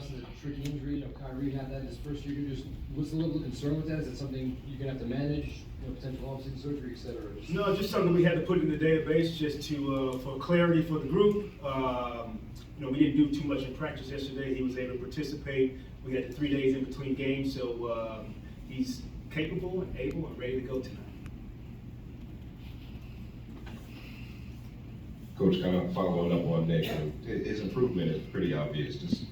Thompson's a tricky injury. Kyrie had that in his first year. What's the level of concern with that? Is it something you're going to have to manage? Potential off-season surgery, et cetera? No, just something we had to put in the database just to for clarity for the group. We didn't do too much in practice yesterday. He was able to participate. We had the 3 days in between games, so he's capable and able and ready to go tonight. Coach, kind of following up on Nic, his improvement is pretty obvious. Just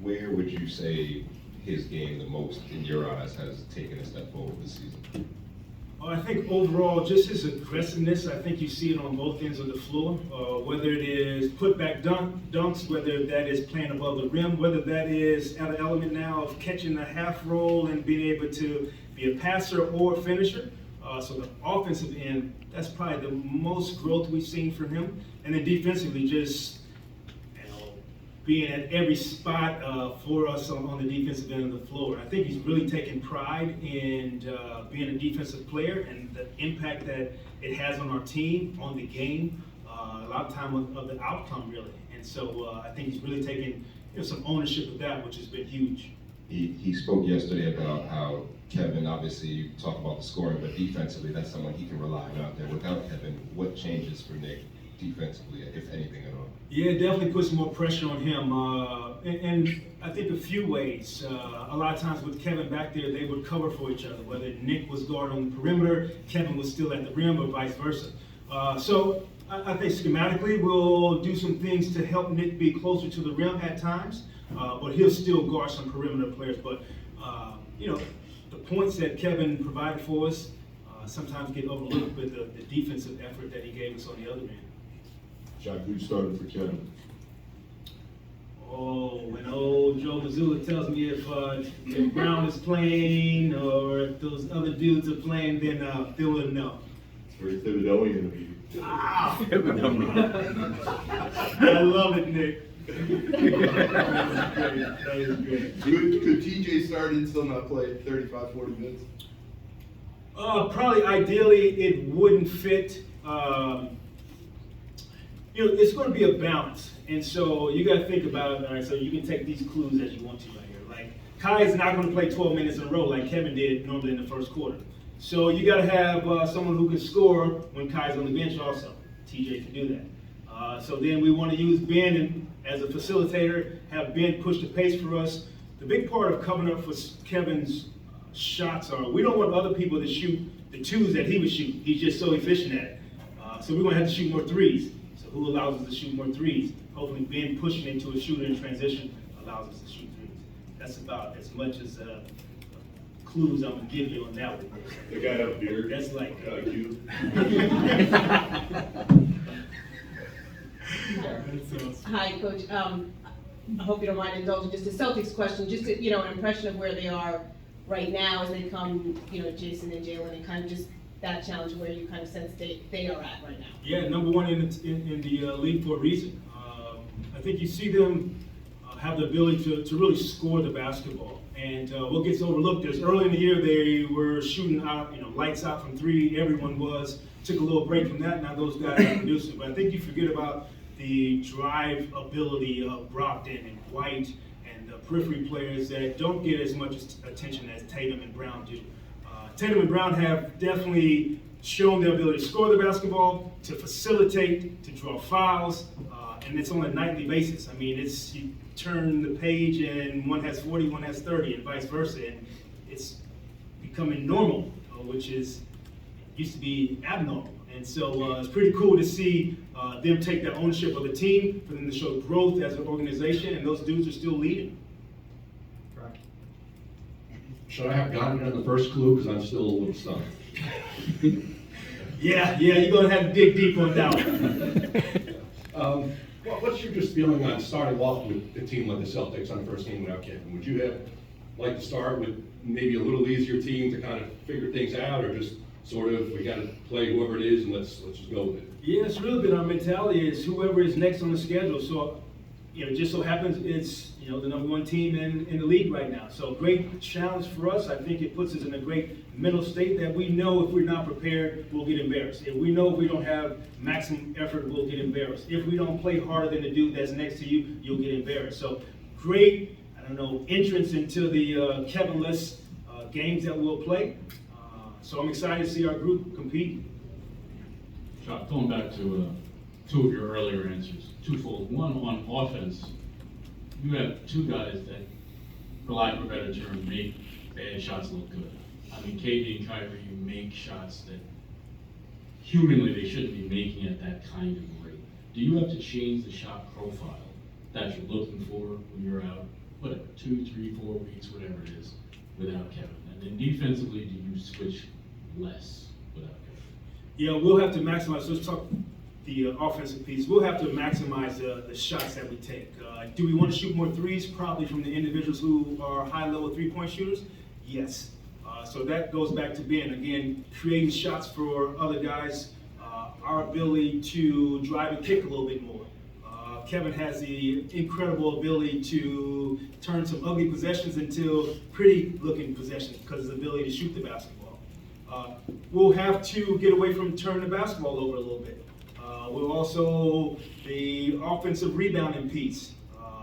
where would you say his game the most, in your eyes, has taken a step forward this season? I think overall, just his aggressiveness, I think you see it on both ends of the floor, whether it is putback dunks, whether that is playing above the rim, whether that is at an element now of catching a half roll and being able to be a passer or a finisher. So the offensive end, that's probably the most growth we've seen from him. And then defensively, just being at every spot for us on the defensive end of the floor. I think he's really taken pride in being a defensive player and the impact that it has on our team, on the game, a lot of time of the outcome, really. And so I think he's really taken some ownership of that, which has been huge. He spoke yesterday about how Kevin, obviously, you talk about the scoring, but defensively, that's someone he can rely on out there. Without Kevin, what changes for Nic defensively, if anything at all? Yeah, it definitely puts more pressure on him. And I think a few ways. A lot of times with Kevin back there, they would cover for each other. Whether Nic was guarding on the perimeter, Kevin was still at the rim, or vice versa. So I think schematically, we'll do some things to help Nic be closer to the rim at times. But he'll still guard some perimeter players. But, the points that Kevin provided for us sometimes get overlooked with the defensive effort that he gave us on the other end. Jacque, who started for Kevin? Oh, when old Joe Mazzulla tells me if Brown is playing or if those other dudes are playing, then Phil will know. It's very Thibodeauian of you. Ah! I love it, Nic. That is great. Could TJ start and still not play 35, 40 minutes? Probably ideally it wouldn't fit. It's going to be a balance. And so you got to think about, all right, so you can take these clues as you want to right here. Like, Kai's not going to play 12 minutes in a row like Kevin did normally in the first quarter. So you got to have someone who can score when Kai's on the bench also. TJ can do that. So then we want to use Ben as a facilitator, have Ben push the pace for us. The big part of covering up for Kevin's shots are, we don't want other people to shoot the twos that he was shooting. He's just so efficient at it. So we're going to have to shoot more threes. So who allows us to shoot more threes? Hopefully Ben pushing into a shooter in transition allows us to shoot threes. That's about as much as clues I'm going to give you on that one. The guy have a beard. That's like you. Hi, Coach. I hope you don't mind indulging just a Celtics question, just to, an impression of where they are right now as they come, Jayson and Jaylen, and kind of just that challenge where you kind of sense they are at right now. Yeah, number one in the league for a reason. I think you see them have the ability to really score the basketball. And what gets overlooked is early in the year they were shooting out, lights out from three. Everyone was. Took a little break from that. Now those guys are producing. But I think you forget about the drive ability of Brogdon and White and the periphery players that don't get as much attention as Tatum and Brown do. Tatum and Brown have definitely shown their ability to score the basketball, to facilitate, to draw fouls, and it's on a nightly basis. I mean, you turn the page and one has 40, one has 30, and vice versa, and it's becoming normal, which used to be abnormal. And so it's pretty cool to see them take that ownership of the team, for them to show growth as an organization, and those dudes are still leading. Should I have gotten it on the first clue, because I'm still a little stumped? Yeah, you're going to have to dig deep on that one. What's your just feeling on starting off with a team like the Celtics on the first game without Kevin? Would you have liked to start with maybe a little easier team to kind of figure things out, or just sort of, we got to play whoever it is and let's just go with it? Yeah, it's really been our mentality is whoever is next on the schedule. So, it just so happens it's, the number one team in the league right now. So great challenge for us. I think it puts us in a great mental state that we know if we're not prepared, we'll get embarrassed. If we know if we don't have maximum effort, we'll get embarrassed. If we don't play harder than the dude that's next to you, you'll get embarrassed. So great, and entrance into the Kevin-less games that we'll play. So I'm excited to see our group compete. Jacque, going back to two of your earlier answers, twofold. One, on offense, you have two guys that, for lack of a better term, make bad shots look good. I mean, KD and Kyrie make shots that humanly they shouldn't be making at that kind of rate. Do you have to change the shot profile that you're looking for when you're out, whatever, 2, 3, 4 weeks, whatever it is, without Kevin? And then defensively, do you switch less without Kevin? Yeah, we'll have to maximize. So let's talk the offensive piece. We'll have to maximize the shots that we take. Do we want to shoot more threes? Probably from the individuals who are high-level three-point shooters. Yes. So that goes back to Ben again, creating shots for other guys. Our ability to drive and kick a little bit more. Kevin has the incredible ability to turn some ugly possessions into pretty-looking possessions because of his ability to shoot the basketball. We'll have to get away from turning the basketball over a little bit. We'll also, the offensive rebounding piece,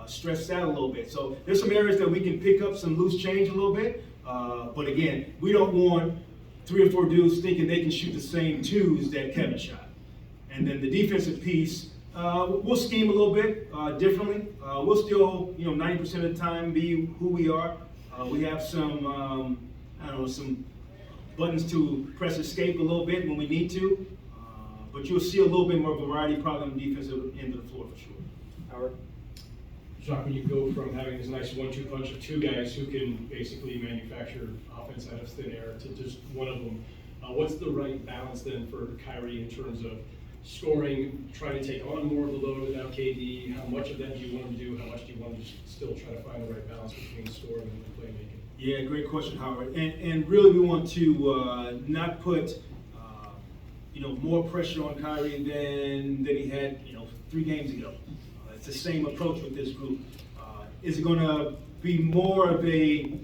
stress that a little bit. So there's some areas that we can pick up some loose change a little bit. But again, we don't want 3 or 4 dudes thinking they can shoot the same twos that Kevin shot. And then the defensive piece, we'll scheme a little bit differently. We'll still, 90% of the time be who we are. We have some, some buttons to press escape a little bit when we need to. But you'll see a little bit more variety probably on the defensive end of the floor for sure. Howard? Jacque, when you go from having this nice 1-2 punch of 2 guys who can basically manufacture offense out of thin air to just one of them, what's the right balance then for Kyrie in terms of scoring, trying to take on more of the load without KD? How much of that do you want him to do? How much do you want him to still try to find the right balance between scoring and playmaking? Yeah, great question, Howard. And really we want to not put more pressure on Kyrie than he had 3 games ago. It's the same approach with this group. Is it going to be more of a,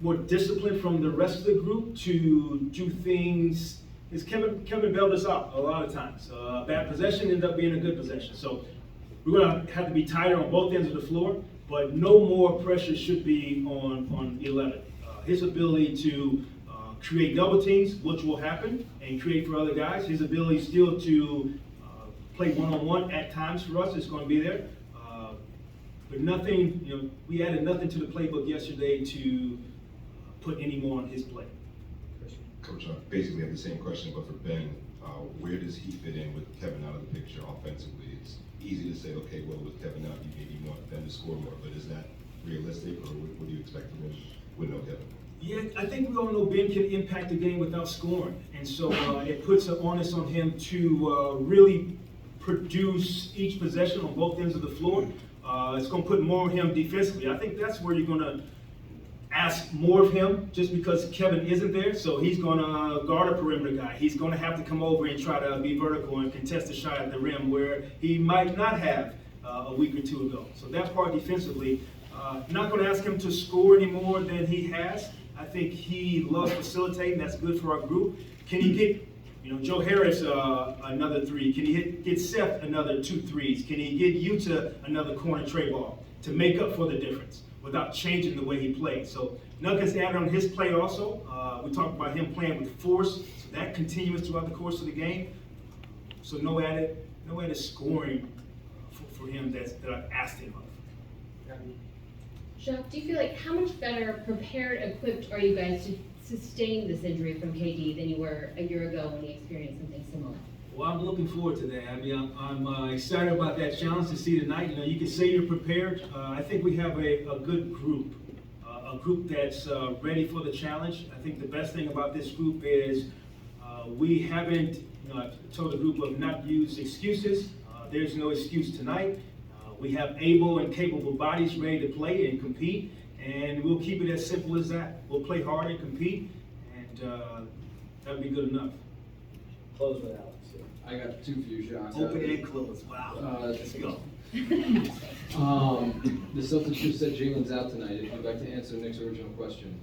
more discipline from the rest of the group to do things? Is Kevin bailed us out a lot of times. Bad possession ended up being a good possession. So we're going to have to be tighter on both ends of the floor, but no more pressure should be on 11. His ability to create double teams, which will happen, and create for other guys. His ability still to play one-on-one at times for us is going to be there. But nothing, we added nothing to the playbook yesterday to put any more on his plate. Coach, I basically have the same question, but for Ben, where does he fit in with Kevin out of the picture offensively? It's easy to say, okay, well, with Kevin out, you maybe want Ben to score more, but is that realistic, or what do you expect from him with no Kevin? Yeah, I think we all know Ben can impact the game without scoring, and so it puts an onus on him to really produce each possession on both ends of the floor. It's going to put more on him defensively. I think that's where you're going to ask more of him just because Kevin isn't there. So he's going to guard a perimeter guy. He's going to have to come over and try to be vertical and contest a shot at the rim where he might not have a week or 2 ago. So that part defensively, not going to ask him to score any more than he has. I think he loves facilitating. That's good for our group. Can he get Joe Harris another 3? Can he get Seth another 2 threes? Can he get Utah another corner tray ball to make up for the difference without changing the way he plays? So Nuggets added on his play also. We talked about him playing with force, so that continues throughout the course of the game. So no added scoring for him that I asked him of. Jacque, do you feel like how much better prepared, equipped are you guys to sustain this injury from KD than you were a year ago when he experienced something similar? Well, I'm looking forward to that. I mean, I'm excited about that challenge to see tonight. You can say you're prepared. I think we have a good group, a group that's ready for the challenge. I think the best thing about this group is we haven't, I told the group of not use excuses. There's no excuse tonight. We have able and capable bodies ready to play and compete, and we'll keep it as simple as that. We'll play hard and compete, and that'll be good enough. Close with Alex. I got 2 for you, Jacque. Open and close. Wow. Let's go. The Celtics just said Jaylen's out tonight. If you'd like to answer Nic's original question.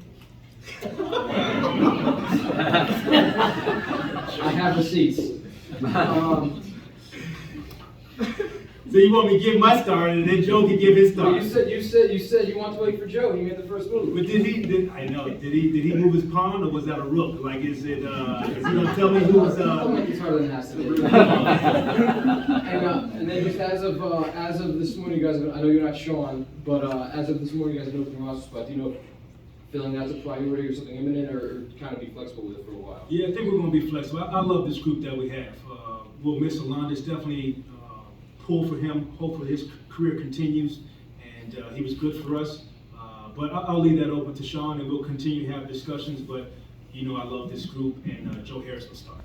I have receipts. So you want me to give my start, and then Joe can give his Well, start? you said you want to wait for Joe, he made the first move. But did he move his pawn, or was that a rook? Like, is he gonna tell me who's, Don't make it harder than it has to be. And then just as of this morning, you guys, I know you're not Sean, but as of this morning, you guys have an open roster spot. Do you know if feeling that's a priority or something imminent, or kind of be flexible with it for a while? Yeah, I think we're gonna be flexible. I love this group that we have. We'll miss Alonda's, definitely pull for him. Hopefully his career continues, and he was good for us. But I'll leave that open to Sean, and we'll continue to have discussions. But you know, I love this group, and Joe Harris will start.